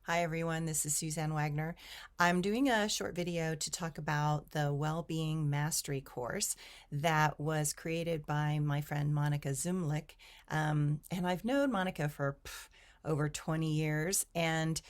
Hi everyone, this is Suzanne Wagner. I'm doing a short video to talk about the Wellbeing Mastery Course that was created by my friend Monika Szumilak. And I've known Monika for over 20 years, and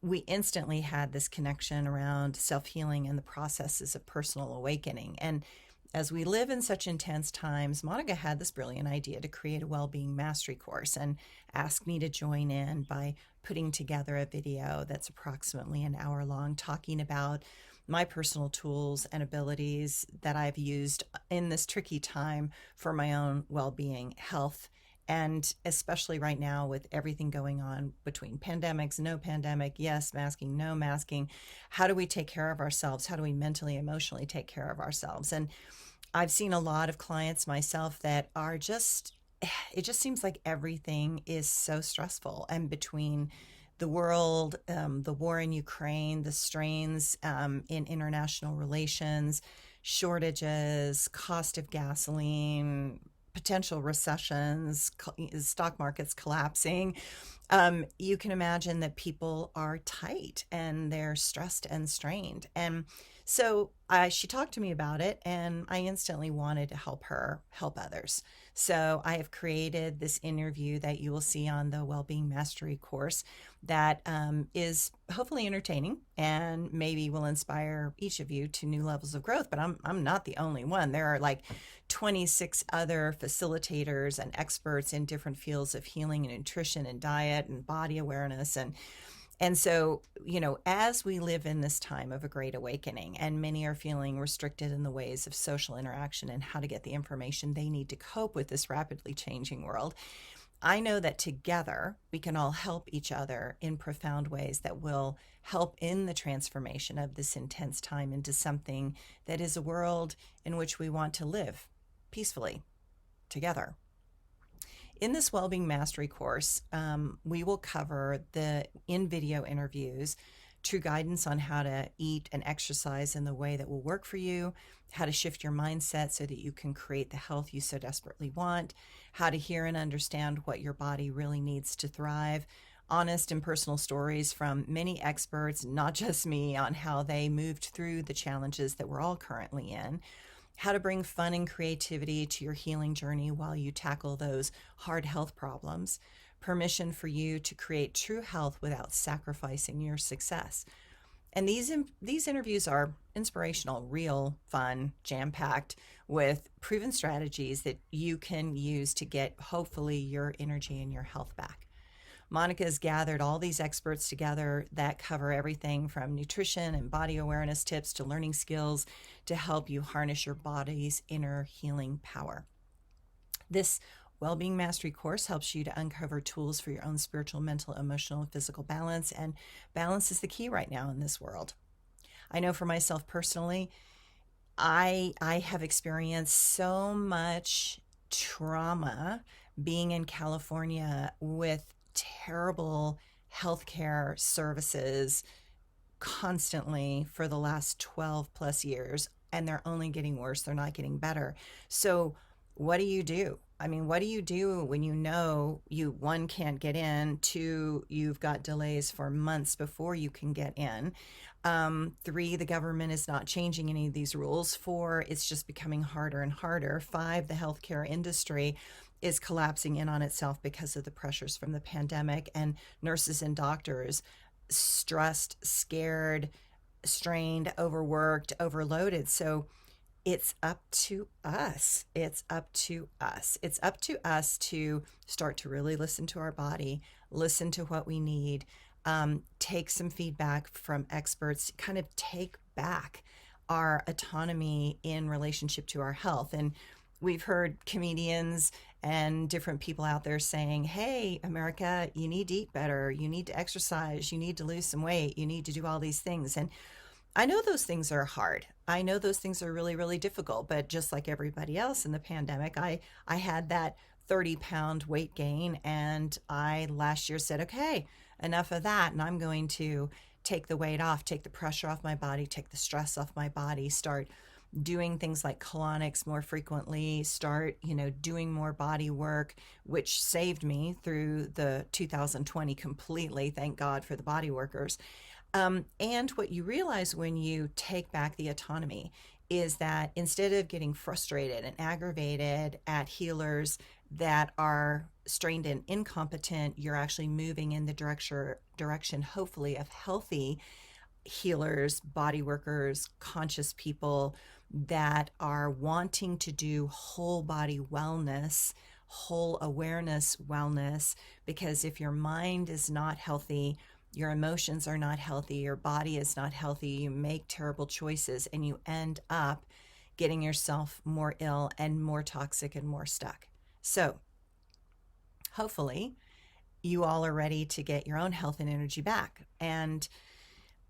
we instantly had this connection around self-healing and the processes of personal awakening. And as we live in such intense times, Monika had this brilliant idea to create a well-being mastery course and asked me to join in by putting together a video that's approximately an hour long, talking about my personal tools and abilities that I've used in this tricky time for my own well-being, health, and especially right now with everything going on between pandemics, no pandemic, yes, masking, no masking. How do we take care of ourselves? How do we mentally, emotionally take care of ourselves? And I've seen a lot of clients myself that are just, it just seems like everything is so stressful. And between the world, the war in Ukraine, the strains in international relations, shortages, cost of gasoline, potential recessions, stock markets collapsing, you can imagine that people are tight and they're stressed and strained. And so she talked to me about it, and I instantly wanted to help her help others. So I have created this interview that you will see on the Wellbeing Mastery course that is hopefully entertaining and maybe will inspire each of you to new levels of growth. But I'm not the only one. There are like 26 other facilitators and experts in different fields of healing and nutrition and diet and body awareness. And so, as we live in this time of a great awakening, and many are feeling restricted in the ways of social interaction and how to get the information they need to cope with this rapidly changing world, I know that together we can all help each other in profound ways that will help in the transformation of this intense time into something that is a world in which we want to live peacefully together. In this Wellbeing Mastery course, we will cover the in-video interviews, true guidance on how to eat and exercise in the way that will work for you, how to shift your mindset so that you can create the health you so desperately want, how to hear and understand what your body really needs to thrive, honest and personal stories from many experts, not just me, on how they moved through the challenges that we're all currently in, how to bring fun and creativity to your healing journey while you tackle those hard health problems, permission for you to create true health without sacrificing your success. And these interviews are inspirational, real, fun, jam-packed with proven strategies that you can use to get hopefully your energy and your health back. Monika has gathered all these experts together that cover everything from nutrition and body awareness tips to learning skills to help you harness your body's inner healing power. This Wellbeing Mastery course helps you to uncover tools for your own spiritual, mental, emotional, and physical balance, and balance is the key right now in this world. I know for myself personally, I have experienced so much trauma being in California with terrible healthcare services constantly for the last 12 plus years, and they're only getting worse. They're not getting better. So what do you do? I mean, what do you do when you know you, one, can't get in, two, you've got delays for months before you can get in, three, the government is not changing any of these rules, four, it's just becoming harder and harder, five, the healthcare industry is collapsing in on itself because of the pressures from the pandemic, and nurses and doctors stressed, scared, strained, overworked, overloaded. So it's up to us. It's up to us. It's up to us to start to really listen to our body, listen to what we need, take some feedback from experts, kind of take back our autonomy in relationship to our health. And we've heard comedians and different people out there saying, hey, America, you need to eat better. You need to exercise. You need to lose some weight. You need to do all these things. And I know those things are hard. I know those things are really, really difficult. But just like everybody else in the pandemic, I had that 30-pound weight gain. And I last year said, okay, enough of that. And I'm going to take the weight off, take the pressure off my body, take the stress off my body, start doing things like colonics more frequently, start, doing more body work, which saved me through the 2020 completely. Thank God for the body workers. And what you realize when you take back the autonomy is that instead of getting frustrated and aggravated at healers that are strained and incompetent, you're actually moving in the direction, hopefully, of healthy healers, body workers, conscious people that are wanting to do whole body wellness, whole awareness wellness. Because if your mind is not healthy, your emotions are not healthy, your body is not healthy, you make terrible choices, and you end up getting yourself more ill and more toxic and more stuck. So hopefully you all are ready to get your own health and energy back. And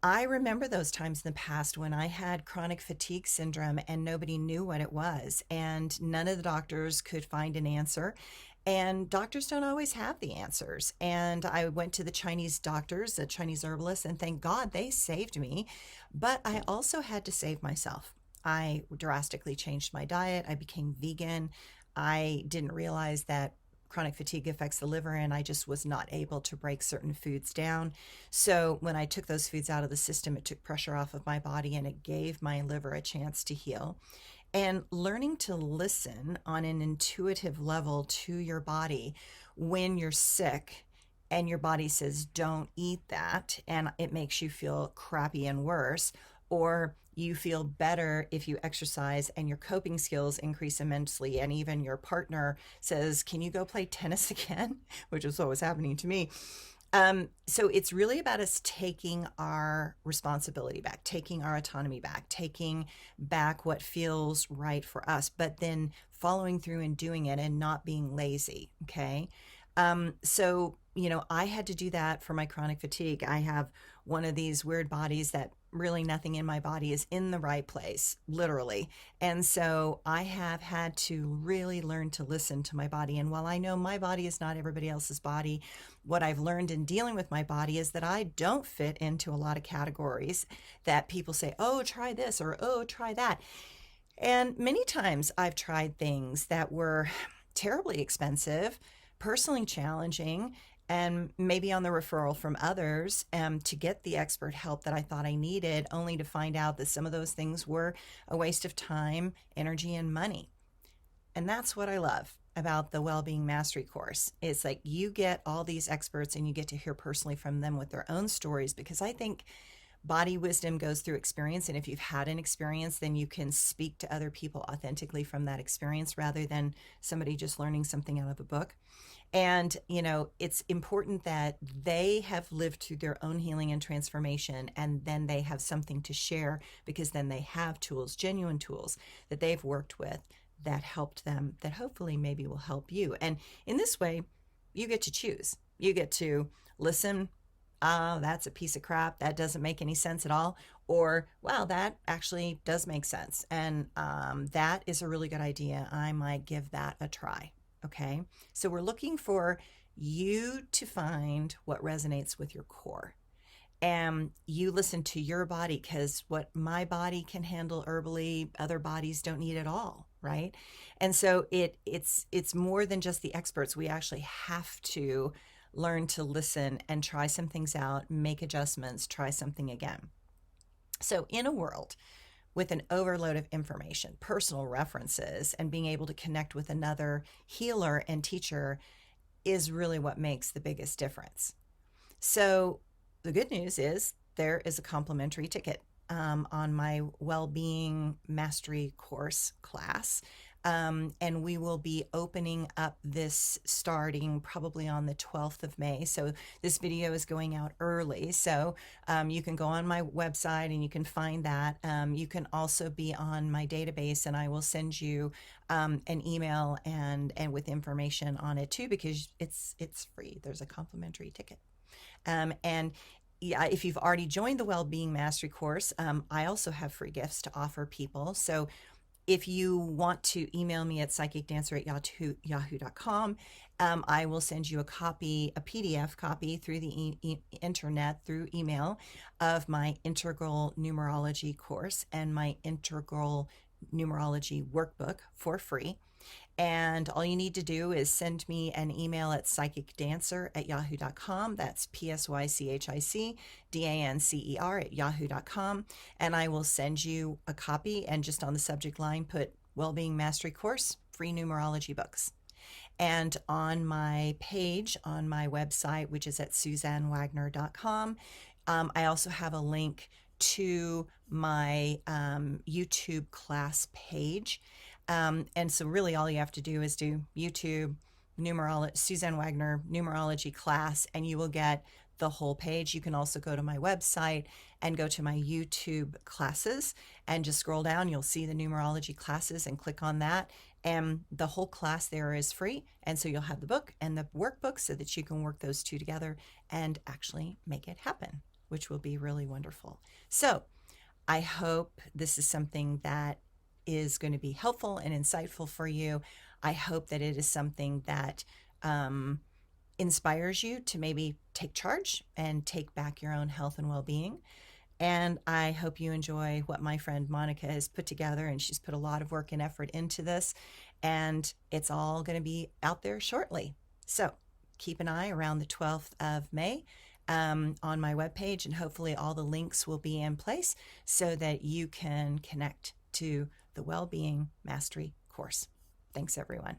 I remember those times in the past when I had chronic fatigue syndrome and nobody knew what it was, and none of the doctors could find an answer. And doctors don't always have the answers. And I went to the Chinese doctors, the Chinese herbalists, and thank God they saved me. But I also had to save myself. I drastically changed my diet. I became vegan. I didn't realize that chronic fatigue affects the liver, and I just was not able to break certain foods down. So when I took those foods out of the system, it took pressure off of my body and it gave my liver a chance to heal. And learning to listen on an intuitive level to your body when you're sick and your body says, don't eat that, and it makes you feel crappy and worse, or you feel better if you exercise and your coping skills increase immensely, and even your partner says, can you go play tennis again? Which is what was happening to me. So it's really about us taking our responsibility back, taking our autonomy back, taking back what feels right for us, but then following through and doing it and not being lazy. Okay. So, I had to do that for my chronic fatigue. I have one of these weird bodies that really nothing in my body is in the right place, literally. And so I have had to really learn to listen to my body. And while I know my body is not everybody else's body, what I've learned in dealing with my body is that I don't fit into a lot of categories that people say, oh, try this, or oh, try that. And many times I've tried things that were terribly expensive, personally challenging, and maybe on the referral from others, to get the expert help that I thought I needed, only to find out that some of those things were a waste of time, energy, and money. And that's what I love about the Wellbeing Mastery Course. It's like you get all these experts and you get to hear personally from them with their own stories, because I think body wisdom goes through experience. And if you've had an experience, then you can speak to other people authentically from that experience rather than somebody just learning something out of a book. And, it's important that they have lived through their own healing and transformation, and then they have something to share, because then they have tools, genuine tools that they've worked with that helped them, that hopefully maybe will help you. And in this way, you get to choose. You get to listen. That's a piece of crap. That doesn't make any sense at all. Or, wow, that actually does make sense. And that is a really good idea. I might give that a try. Okay. So we're looking for you to find what resonates with your core. And you listen to your body, because what my body can handle herbally, other bodies don't need at all. Right. And so it's more than just the experts. We actually have to learn to listen and try some things out, make adjustments, try something again. So in a world with an overload of information, personal references, and being able to connect with another healer and teacher is really what makes the biggest difference. So the good news is there is a complimentary ticket on my Wellbeing Mastery Course class. And we will be opening up this starting probably on the 12th of May. So this video is going out early. So you can go on my website and you can find that. You can also be on my database, and I will send you an email and with information on it too, because it's free. There's a complimentary ticket. And yeah, if you've already joined the Wellbeing Mastery Course, I also have free gifts to offer people. So if you want to email me at psychicdancer@yahoo.com, I will send you a PDF copy through the internet, through email, of my integral numerology course and my integral numerology workbook for free. And all you need to do is send me an email at psychicdancer@yahoo.com. That's psychicdancer@yahoo.com. And I will send you a copy, and just on the subject line, put Wellbeing Mastery Course, free numerology books. And on my page on my website, which is at suzannewagner.com, I also have a link to my YouTube class page. And so really all you have to do is do YouTube Suzanne Wagner numerology class, and you will get the whole page. You can also go to my website and go to my YouTube classes and just scroll down. You'll see the numerology classes and click on that. And the whole class there is free. And so you'll have the book and the workbook so that you can work those two together and actually make it happen, which will be really wonderful. So I hope this is something that is going to be helpful and insightful for you. I hope that it is something that inspires you to maybe take charge and take back your own health and well-being. And I hope you enjoy what my friend Monika has put together, and she's put a lot of work and effort into this, and it's all going to be out there shortly. So keep an eye around the 12th of May on my webpage, and hopefully all the links will be in place so that you can connect to the Wellbeing Mastery Course. Thanks, everyone.